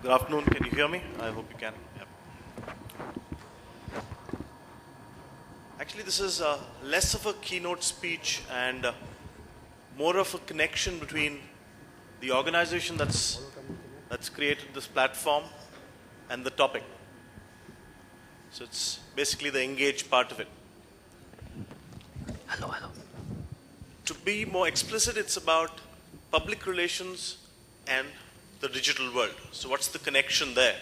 Good afternoon. Can you hear me? I hope you can. Yep. Actually, this is less of a keynote speech and more of a connection between the organization that's created this platform and the topic. So it's basically the engage part of it. Hello. To be more explicit, it's about public relations and the digital world. So what's the connection there?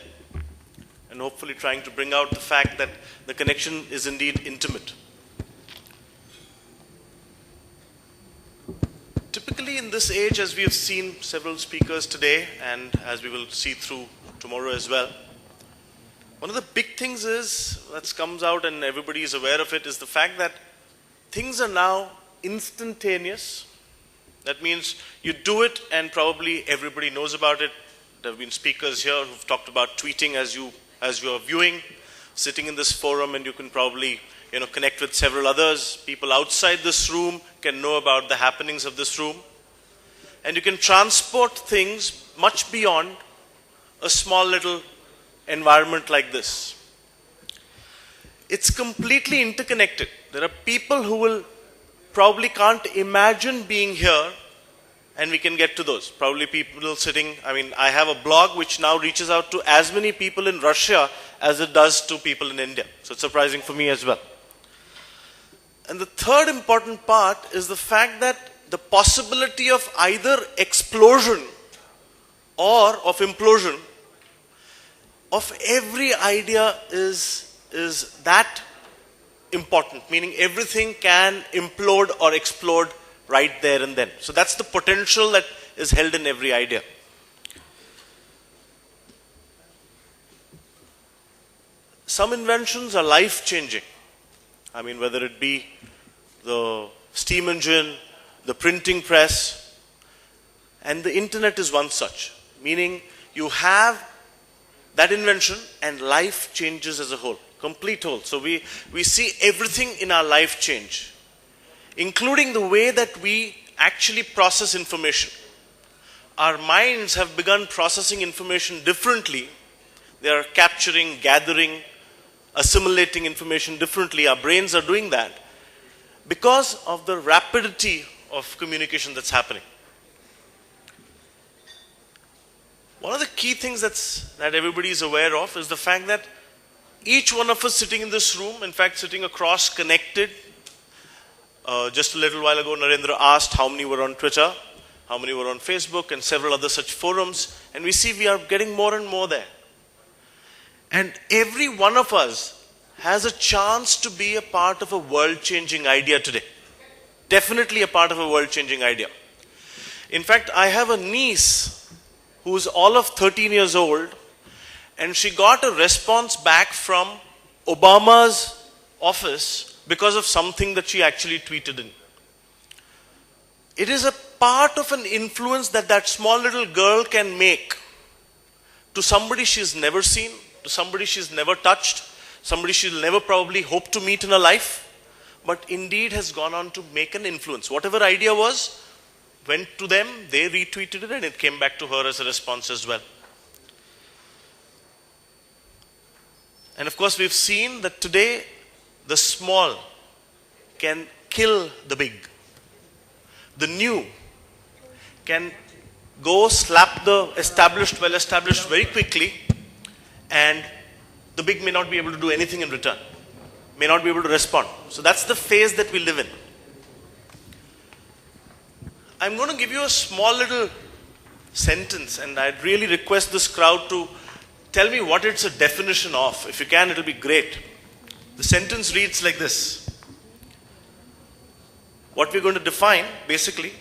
And hopefully trying to bring out the fact that the connection is indeed intimate. Typically in this age, as we have seen several speakers today and as we will see through tomorrow as well, one of the big things that comes out and everybody is aware of it is the fact that things are now instantaneous. That means you do it and probably everybody knows about it. There have been speakers here who've talked about tweeting as you are viewing, sitting in this forum, and you can probably connect with several others. People outside this room can know about the happenings of this room. And you can transport things much beyond a small little environment like this. It's completely interconnected. There are people who will probably can't imagine being here, and we can get to those. Probably people sitting, I have a blog which now reaches out to as many people in Russia as it does to people in India. So it's surprising for me as well. And the third important part is the fact that the possibility of either explosion or of implosion of every idea is that important, meaning everything can implode or explode right there and then. So that's the potential that is held in every idea. Some inventions are life-changing. Whether it be the steam engine, the printing press, and the internet is one such, meaning you have that invention and life changes as a whole. Complete whole. So we see everything in our life change, including the way that we actually process information. Our minds have begun processing information differently. They are capturing, gathering, assimilating information differently. Our brains are doing that because of the rapidity of communication that's happening. One of the key things that everybody is aware of is the fact that each one of us sitting in this room, in fact sitting across, connected. Just a little while ago, Narendra asked how many were on Twitter, how many were on Facebook, and several other such forums. And we see we are getting more and more there. And every one of us has a chance to be a part of a world-changing idea today. Definitely a part of a world-changing idea. In fact, I have a niece who's all of 13 years old, and she got a response back from Obama's office because of something that she actually tweeted in. It is a part of an influence that small little girl can make to somebody she's never seen, to somebody she's never touched, somebody she'll never probably hope to meet in her life, but indeed has gone on to make an influence. Whatever idea went to them, they retweeted it, and it came back to her as a response as well. And of course, we've seen that today, the small can kill the big. The new can go slap the well-established very quickly, and the big may not be able to do anything in return, may not be able to respond. So that's the phase that we live in. I'm going to give you a small little sentence, and I'd really request this crowd to tell me what it's a definition of. If you can, it'll be great. The sentence reads like this. What we're going to define, basically,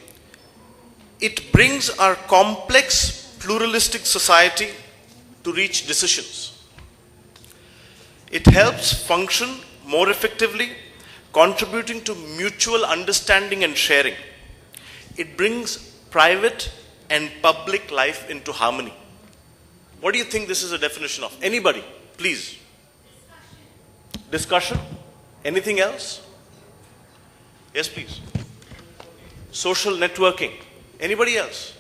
it brings our complex, pluralistic society to reach decisions. It helps function more effectively, contributing to mutual understanding and sharing. It brings private and public life into harmony. What do you think this is a definition of? Anybody, please. Discussion? Anything else? Yes, please. Social networking. Anybody else?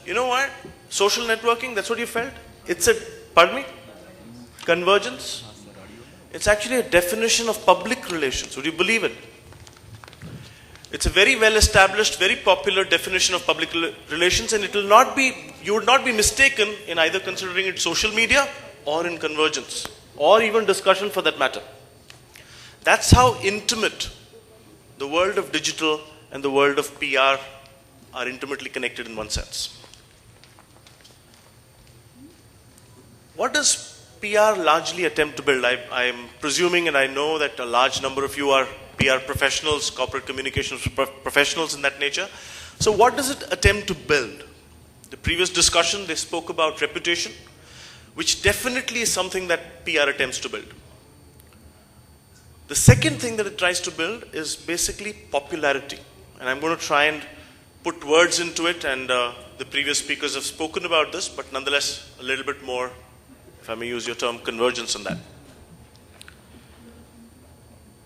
You know what? Social networking, that's what you felt? It's a, pardon me? Convergence? It's actually a definition of public relations. Would you believe it? It's a very well established, very popular definition of public relations, and it will not be, you would not be mistaken in either considering it social media or in convergence, or even discussion for that matter. That's how intimate the world of digital and the world of PR are intimately connected in one sense. What does PR largely attempt to build? I am presuming, and I know that a large number of you are PR professionals, corporate communications professionals in that nature. So what does it attempt to build? The previous discussion, they spoke about reputation, which definitely is something that PR attempts to build. The second thing that it tries to build is basically popularity. And I'm going to try and put words into it, and the previous speakers have spoken about this, but nonetheless a little bit more, if I may use your term, convergence on that.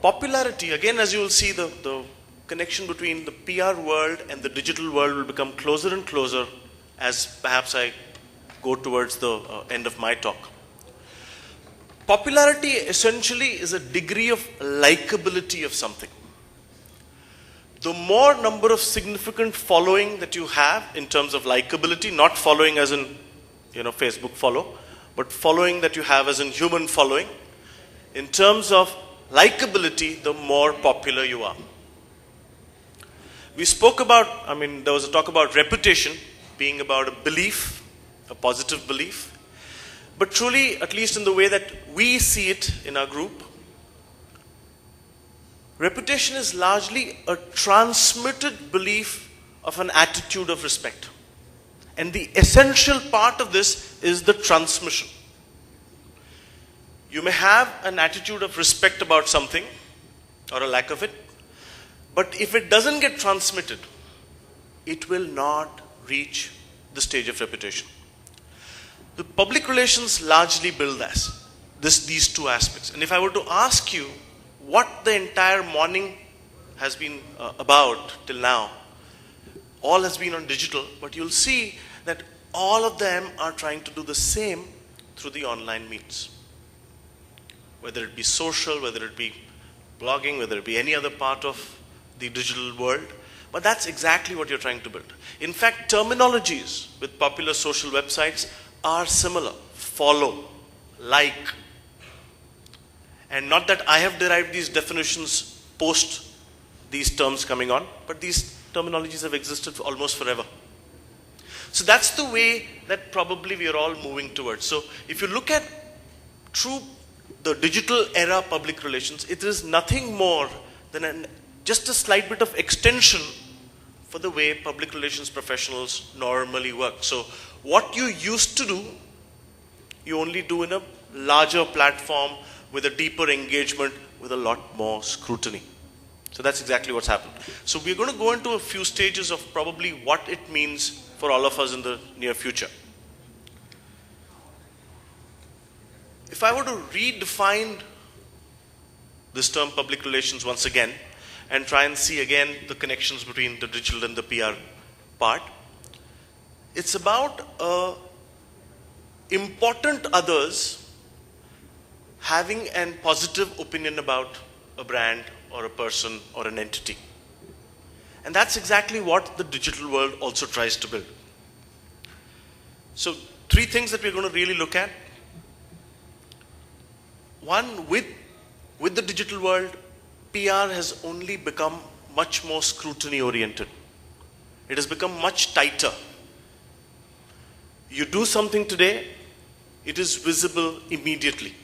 Popularity, again, as you will see, the connection between the PR world and the digital world will become closer and closer as perhaps I go towards the end of my talk. Popularity essentially is a degree of likability of something. The more number of significant following that you have in terms of likability, not following as in, Facebook follow, but following that you have as in human following, in terms of likability, the more popular you are. We spoke about, there was a talk about reputation being about a belief, a positive belief. But truly, at least in the way that we see it in our group, reputation is largely a transmitted belief of an attitude of respect. And the essential part of this is the transmission. You may have an attitude of respect about something, or a lack of it, but if it doesn't get transmitted, it will not reach the stage of reputation. The public relations largely build these two aspects. And if I were to ask you what the entire morning has been about till now, all has been on digital, but you'll see that all of them are trying to do the same through the online means. Whether it be social, whether it be blogging, whether it be any other part of the digital world. But that's exactly what you're trying to build. In fact, terminologies with popular social websites are similar. Follow, like. And not that I have derived these definitions post these terms coming on, but these terminologies have existed for almost forever. So that's the way that probably we are all moving towards. So if you look at the digital era public relations, it is nothing more than just a slight bit of extension for the way public relations professionals normally work. So what you used to do, you only do in a larger platform with a deeper engagement with a lot more scrutiny. So that's exactly what's happened. So we're going to go into a few stages of probably what it means for all of us in the near future. If I were to redefine this term public relations once again and try and see again the connections between the digital and the PR part, it's about important others having a positive opinion about a brand or a person or an entity. And that's exactly what the digital world also tries to build. So 3 things that we're going to really look at. One, with the digital world, PR has only become much more scrutiny oriented. It has become much tighter. You do something today, it is visible immediately.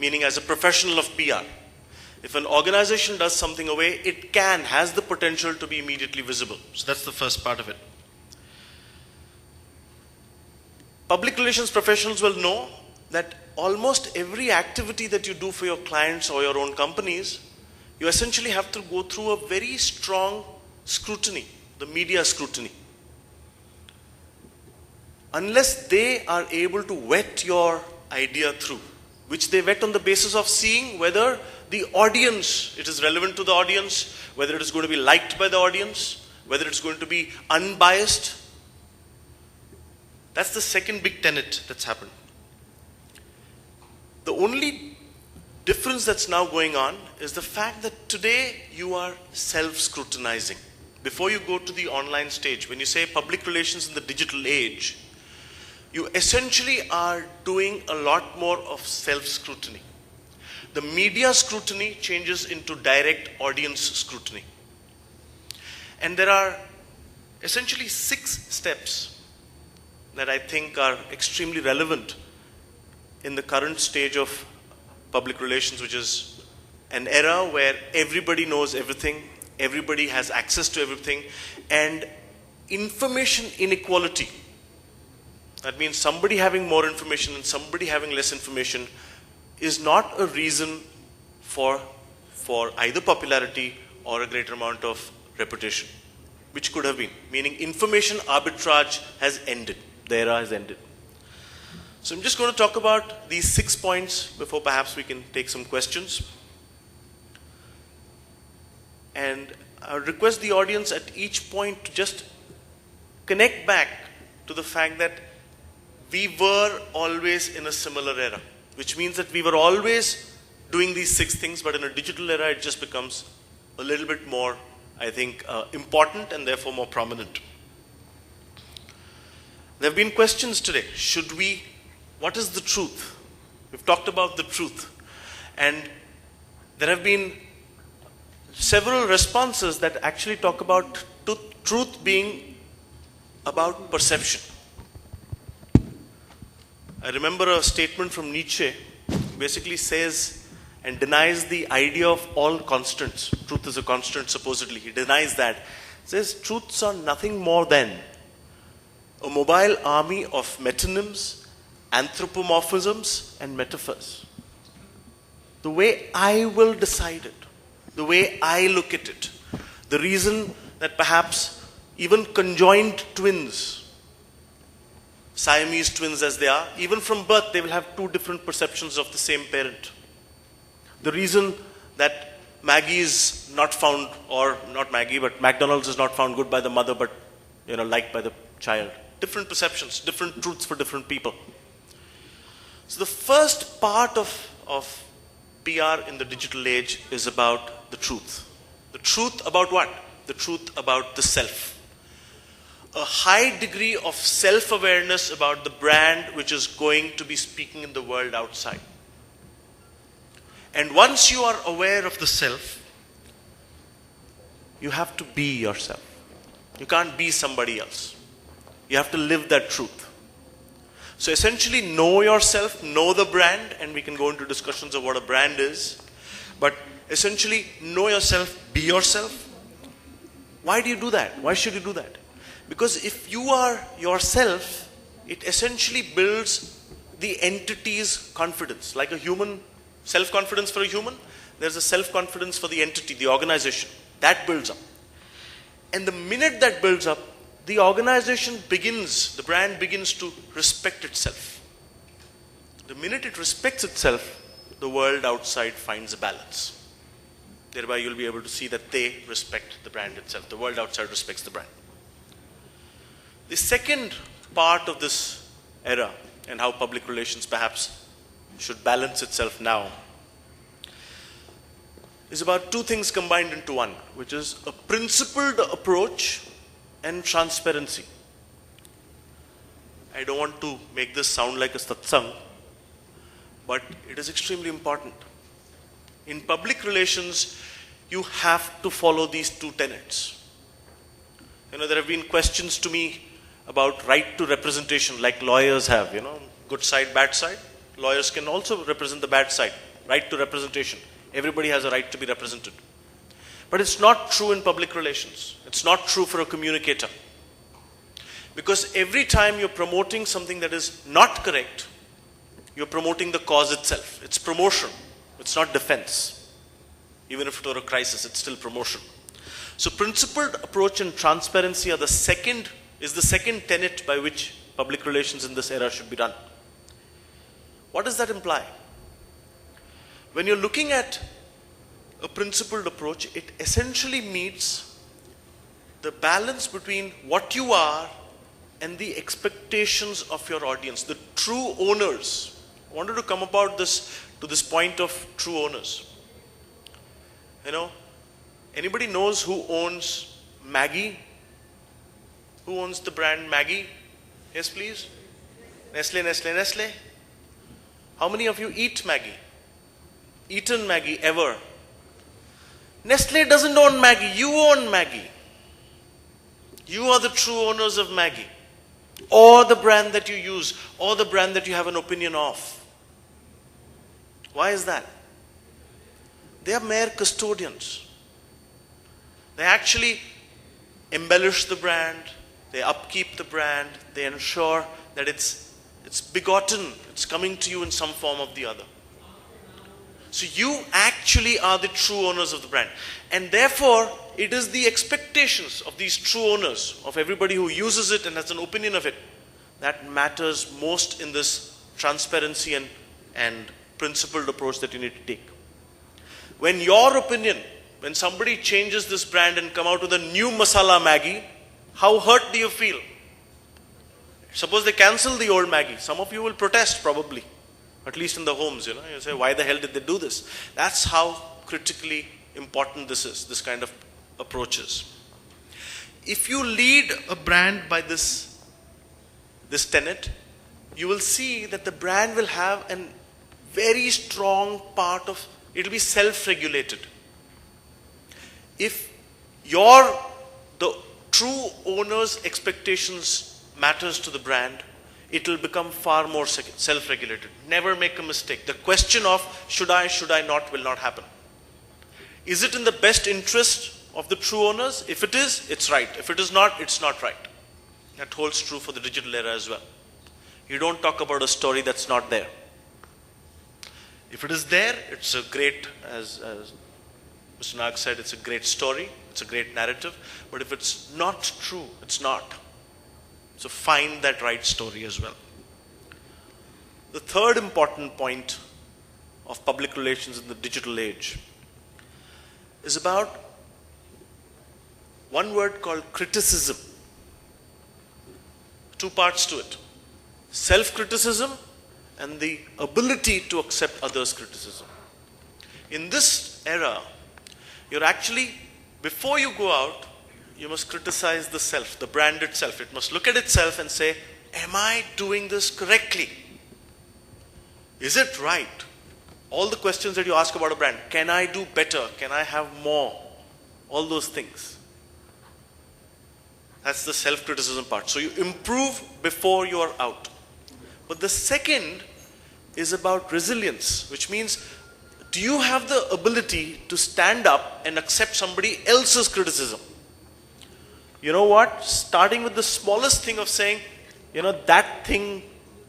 Meaning as a professional of PR, if an organization does something away, it has the potential to be immediately visible. So that's the first part of it. Public relations professionals will know that almost every activity that you do for your clients or your own companies, you essentially have to go through a very strong scrutiny, the media scrutiny. Unless they are able to vet your idea through, which they vet on the basis of seeing whether the audience, it is relevant to the audience, whether it is going to be liked by the audience, whether it's going to be unbiased, That's the second big tenet that's happened. The only difference that's now going on is the fact that today you are self-scrutinizing. Before you go to the online stage, when you say public relations in the digital age, you essentially are doing a lot more of self-scrutiny. The media scrutiny changes into direct audience scrutiny. And there are essentially 6 steps that I think are extremely relevant in the current stage of public relations, which is an era where everybody knows everything, everybody has access to everything, and information inequality. That means somebody having more information and somebody having less information is not a reason for either popularity or a greater amount of reputation, which could have been. Meaning information arbitrage has ended. The era has ended. So I'm just going to talk about these 6 points before perhaps we can take some questions. And I would request the audience at each point to just connect back to the fact that we were always in a similar era, which means that we were always doing these 6 things, but in a digital era it just becomes a little bit more, I think, important and therefore more prominent. There have been questions today. What is the truth? We've talked about the truth. And there have been several responses that actually talk about truth being about perception. I remember a statement from Nietzsche, basically says and denies the idea of all constants. Truth is a constant, supposedly. He denies that. Says truths are nothing more than a mobile army of metonyms, anthropomorphisms, and metaphors. The way I will decide it, the way I look at it, the reason that perhaps even conjoined twins, Siamese twins as they are, even from birth they will have 2 different perceptions of the same parent. The reason that Maggie is not found, or not Maggie, but McDonald's is not found good by the mother, but liked by the child. Different perceptions, different truths for different people. So the first part of PR in the digital age is about the truth. The truth about what? The truth about the self. A high degree of self-awareness about the brand which is going to be speaking in the world outside. And once you are aware of the self, you have to be yourself. You can't be somebody else. You have to live that truth. So essentially know yourself, know the brand, and we can go into discussions of what a brand is. But essentially know yourself, be yourself. Why do you do that? Why should you do that? Because if you are yourself, it essentially builds the entity's confidence. Like a human, self-confidence for a human, there's a self-confidence for the entity, the organization. That builds up. And the minute that builds up, the organization begins, the brand begins to respect itself. The minute it respects itself, the world outside finds a balance. Thereby you'll be able to see that they respect the brand itself. The world outside respects the brand. The second part of this era and how public relations perhaps should balance itself now is about 2 things combined into one, which is a principled approach and transparency. I don't want to make this sound like a satsang, but it is extremely important. In public relations, you have to follow these 2 tenets. There have been questions to me about right to representation, like lawyers have, good side, bad side. Lawyers can also represent the bad side, right to representation. Everybody has a right to be represented. But it's not true in public relations. It's not true for a communicator. Because every time you're promoting something that is not correct, you're promoting the cause itself. It's promotion. It's not defense. Even if it were a crisis, it's still promotion. So principled approach and transparency is the second tenet by which public relations in this era should be done. What does that imply? When you're looking at a principled approach, it essentially meets the balance between what you are and the expectations of your audience, the true owners. I wanted to come about this to this point of true owners. You know, anybody knows who owns Maggi? Who owns the brand Maggi? Yes, please. Nestle, Nestle, Nestle. How many of you eat Maggi? Eaten Maggi ever? Nestle doesn't own Maggi. You own Maggi. You are the true owners of Maggi, or the brand that you use, or the brand that you have an opinion of. Why is that? They are mere custodians. They actually embellish the brand, they upkeep the brand, they ensure that it's begotten, it's coming to you in some form or the other. So you actually are the true owners of the brand. And therefore, it is the expectations of these true owners, of everybody who uses it and has an opinion of it, that matters most in this transparency and principled approach that you need to take. When your opinion, when somebody changes this brand and come out with a new masala Maggi, how hurt do you feel? Suppose they cancel the old Maggi. Some of you will protest probably, at least in the homes, you say, why the hell did they do this? That's how critically important this is, this kind of approaches. If you lead a brand by this tenet, you will see that the brand will have a very strong part of, it will be self-regulated. If the true owner's expectations matters to the brand, it will become far more self-regulated. Never make a mistake. The question of should I not will not happen. Is it in the best interest of the true owners? If it is, it's right. If it is not, it's not right. That holds true for the digital era as well. You don't talk about a story that's not there. If it is there, it's a great, as Mr. Nag said, it's a great story, it's a great narrative. But if it's not true, it's not. So find that right story as well. The third important point of public relations in the digital age is about one word called criticism. Two parts to it. Self-criticism and the ability to accept others' criticism. In this era, you're actually, before you go out, you must criticize the self, the brand itself. It must look at itself and say, am I doing this correctly? Is it right? All the questions that you ask about a brand, can I do better? Can I have more? All those things. That's the self-criticism part. So you improve before you are out. But the second is about resilience, which means, do you have the ability to stand up and accept somebody else's criticism? You know what? Starting with the smallest thing of saying, that thing,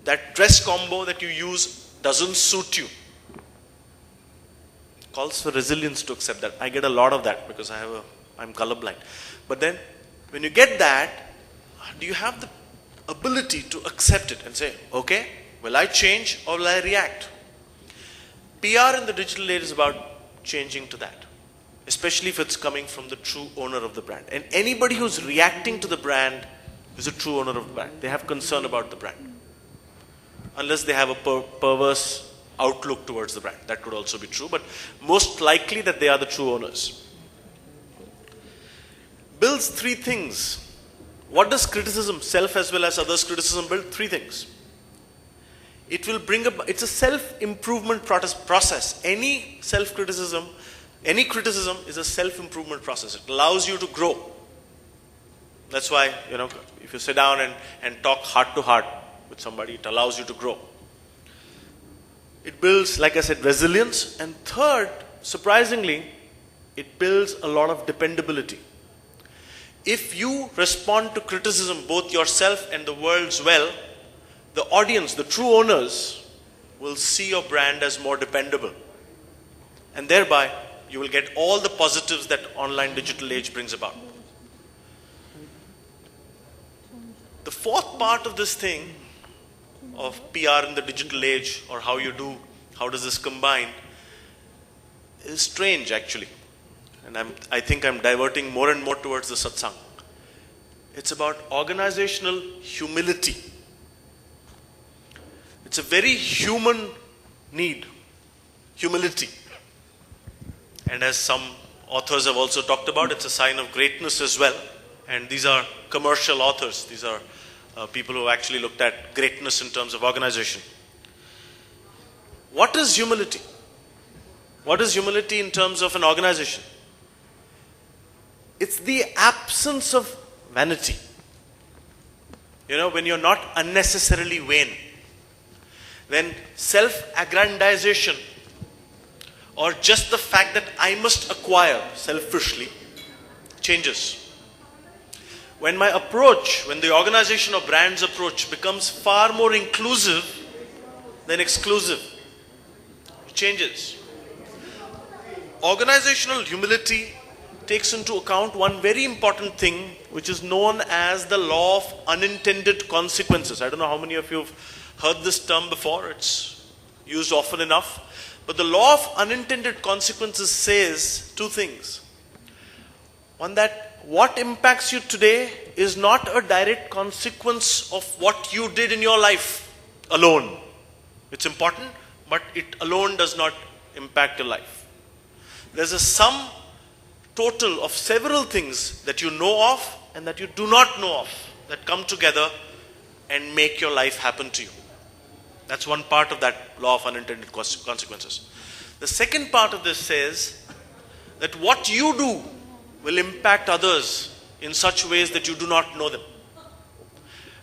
that dress combo that you use doesn't suit you. Calls for resilience to accept that. I get a lot of that because I'm colorblind. But then, when you get that, do you have the ability to accept it and say, okay, will I change or will I react? PR in the digital age is about changing to that, especially if it's coming from the true owner of the brand. And anybody who's reacting to the brand is a true owner of the brand. They have concern about the brand. Unless they have a perverse outlook towards the brand. That could also be true, but most likely that they are the true owners. Builds three things. What does criticism, self as well as others' criticism, build? Three things. It will bring about, it's a self-improvement process. Any self-criticism, any criticism is a self-improvement process. It allows you to grow. That's why, if you sit down and talk heart to heart with somebody, it allows you to grow. It builds, like I said, resilience. And third, surprisingly, it builds a lot of dependability. If you respond to criticism, both yourself and the world's well, the audience, the true owners, will see your brand as more dependable. And thereby, you will get all the positives that online digital age brings about. The fourth part of this thing, of PR in the digital age, or how does this combine, is strange actually. And I think I'm diverting more and more towards the satsang. It's about organizational humility. It's a very human need, humility. And as some authors have also talked about, it's a sign of greatness as well. And these are commercial authors. These are people who actually looked at greatness in terms of organization. What is humility? What is humility in terms of an organization? It's the absence of vanity. You know, when you're not unnecessarily vain. When self-aggrandization or just the fact that I must acquire selfishly changes. When my approach, when the organization or brand's approach becomes far more inclusive than exclusive, it changes. Organizational humility takes into account one very important thing which is known as the law of unintended consequences. I don't know how many of you have heard this term before. It's used often enough. But the law of unintended consequences says two things. One, that what impacts you today is not a direct consequence of what you did in your life alone. It's important, but it alone does not impact your life. There's a sum total of several things that you know of and that you do not know of that come together and make your life happen to you. That's one part of that law of unintended consequences. The second part of this says that what you do will impact others in such ways that you do not know them.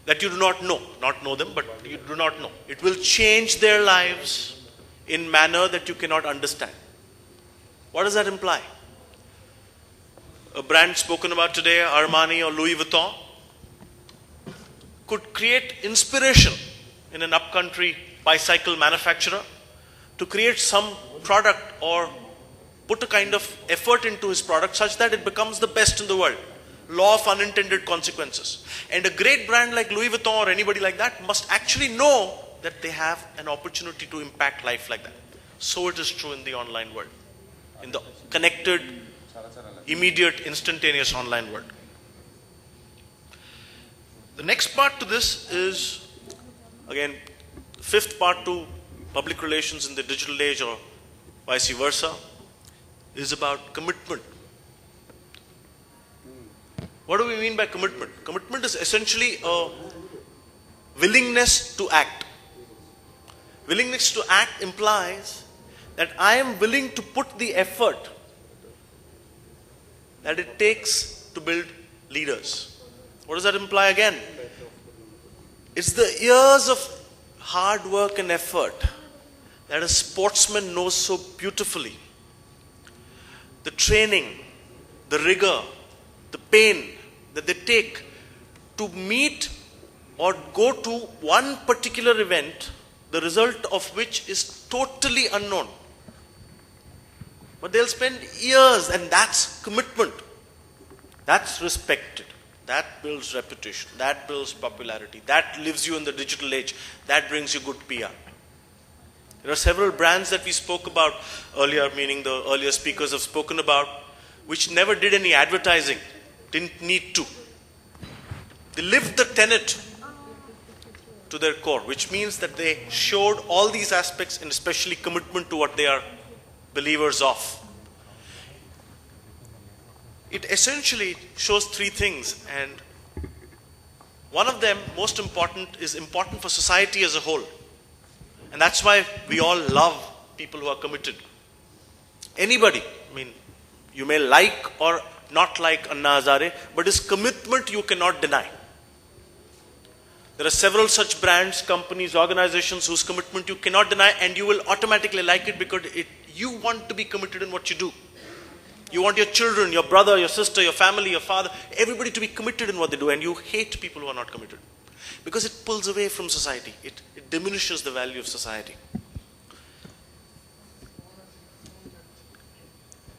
That you do not know. Not know them, but you do not know. It will change their lives in manner that you cannot understand. What does that imply? A brand spoken about today, Armani or Louis Vuitton, could create inspiration in an upcountry bicycle manufacturer to create some product or put a kind of effort into his product such that it becomes the best in the world. Law of unintended consequences. And a great brand like Louis Vuitton or anybody like that must actually know that they have an opportunity to impact life like that. So it is true in the online world. In the connected, immediate, instantaneous online world. The next part to this is, again, fifth part to public relations in the digital age or vice versa, is about commitment. What do we mean by commitment? Commitment is essentially a willingness to act. Willingness to act implies that I am willing to put the effort that it takes to build leaders. What does that imply again? It's the years of hard work and effort that a sportsman knows so beautifully. The training, the rigor, the pain that they take to meet or go to one particular event, the result of which is totally unknown. But they'll spend years, and that's commitment. That's respected. That builds reputation. That builds popularity. That lives you in the digital age. That brings you good PR. There are several brands that we spoke about earlier, meaning the earlier speakers have spoken about, which never did any advertising, didn't need to. They lived the tenet to their core, which means that they showed all these aspects and especially commitment to what they are believers of. It essentially shows three things, and one of them, most important, is important for society as a whole. And that's why we all love people who are committed. Anybody, I mean, you may like or not like Anna Hazare, but his commitment you cannot deny. There are several such brands, companies, organizations whose commitment you cannot deny, and you will automatically like it because you want to be committed in what you do. You want your children, your brother, your sister, your family, your father, everybody to be committed in what they do, and you hate people who are not committed. Because it pulls away from society. It diminishes the value of society.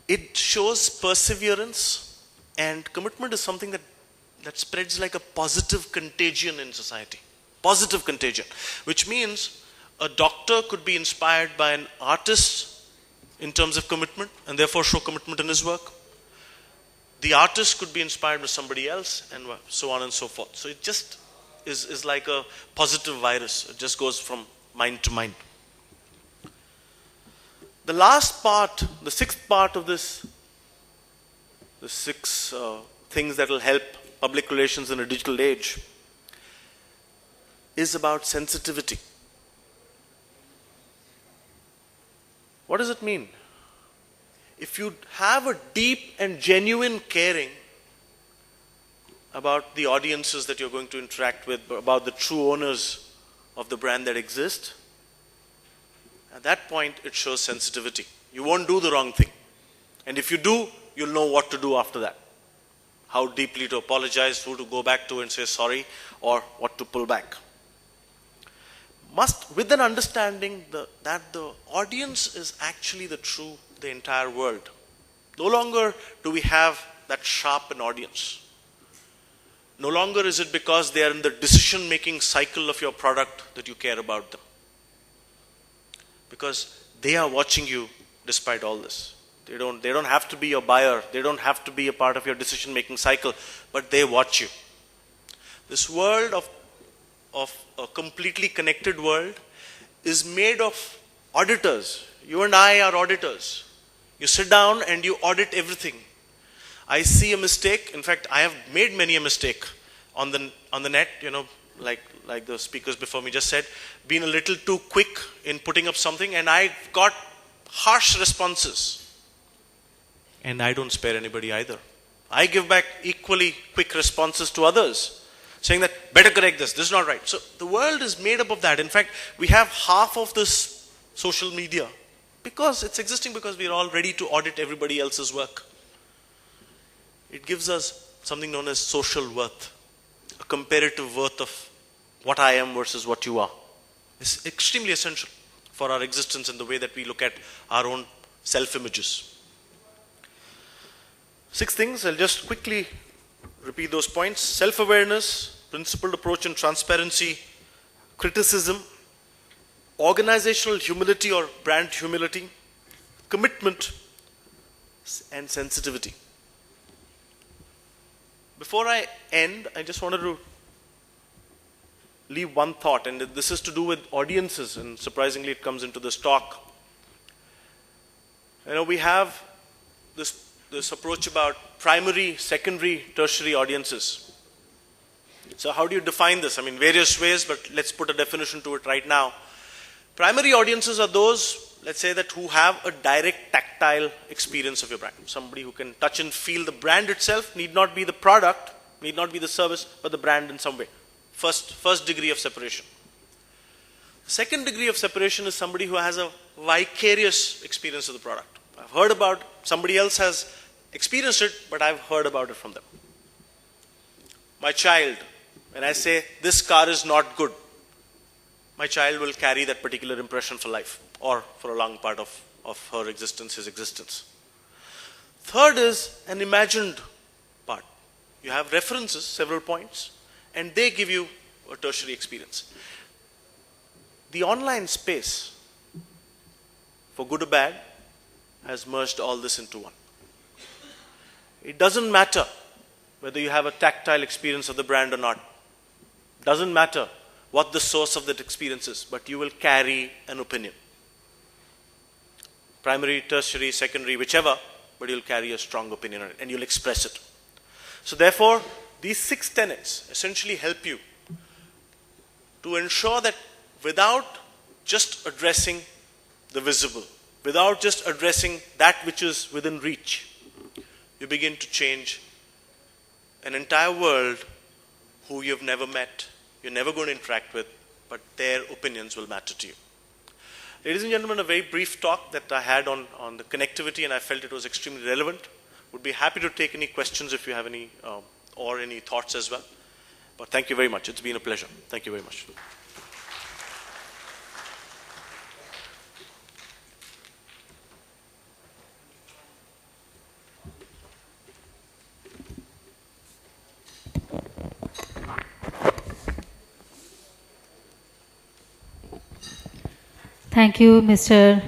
It shows perseverance, and commitment is something that spreads like a positive contagion in society. Positive contagion. Which means a doctor could be inspired by an artist in terms of commitment and therefore show commitment in his work. The artist could be inspired by somebody else, and so on and so forth. So it just is like a positive virus. It just goes from mind to mind. The last part, the sixth part of this, the six things that will help public relations in a digital age, is about sensitivity. What does it mean? If you have a deep and genuine caring about the audiences that you're going to interact with, about the true owners of the brand that exist, at that point it shows sensitivity. You won't do the wrong thing. And if you do, you'll know what to do after that. How deeply to apologize, who to go back to and say sorry, or what to pull back. With an understanding that the audience is actually the entire world. No longer do we have that sharp an audience. No longer is it because they are in the decision-making cycle of your product that you care about them. Because they are watching you despite all this. They don't have to be your buyer. They don't have to be a part of your decision-making cycle, but they watch you. This world of a completely connected world is made of auditors. You and I are auditors. You sit down and you audit everything. I see a mistake. In fact, I have made many a mistake on the net, like the speakers before me just said, been a little too quick in putting up something, and I got harsh responses. And I don't spare anybody either. I give back equally quick responses to others, saying that, better correct this is not right. So the world is made up of that. In fact, we have half of this social media because it's existing because we're all ready to audit everybody else's work. It gives us something known as social worth, a comparative worth of what I am versus what you are. It's extremely essential for our existence and the way that we look at our own self-images. 6 things, I'll just quickly repeat those points. Self-awareness, principled approach and transparency, criticism, organizational humility or brand humility, commitment, and sensitivity. Before I end, I just wanted to leave one thought, and this is to do with audiences, and surprisingly it comes into this talk. We have this approach about primary, secondary, tertiary audiences. So how do you define this? Various ways, but let's put a definition to it right now. Primary audiences are those, let's say, that who have a direct tactile experience of your brand. Somebody who can touch and feel the brand itself, need not be the product, need not be the service, but the brand in some way. First degree of separation. Second degree of separation is somebody who has a vicarious experience of the product. I've heard about, somebody else has experienced it, but I've heard about it from them. My child, when I say this car is not good, my child will carry that particular impression for life or for a long part of her existence, his existence. Third is an imagined part. You have references, several points, and they give you a tertiary experience. The online space, for good or bad, has merged all this into one. It doesn't matter whether you have a tactile experience of the brand or not. Doesn't matter what the source of that experience is, but you will carry an opinion. Primary, tertiary, secondary, whichever, but you'll carry a strong opinion on it and you'll express it. So therefore, these 6 tenets essentially help you to ensure that without just addressing the visible, without just addressing that which is within reach, you begin to change an entire world who you've never met, you're never going to interact with, but their opinions will matter to you. Ladies and gentlemen, a very brief talk that I had on the connectivity, and I felt it was extremely relevant. Would be happy to take any questions if you have any, or any thoughts as well. But thank you very much. It's been a pleasure. Thank you very much. Thank you, Mr.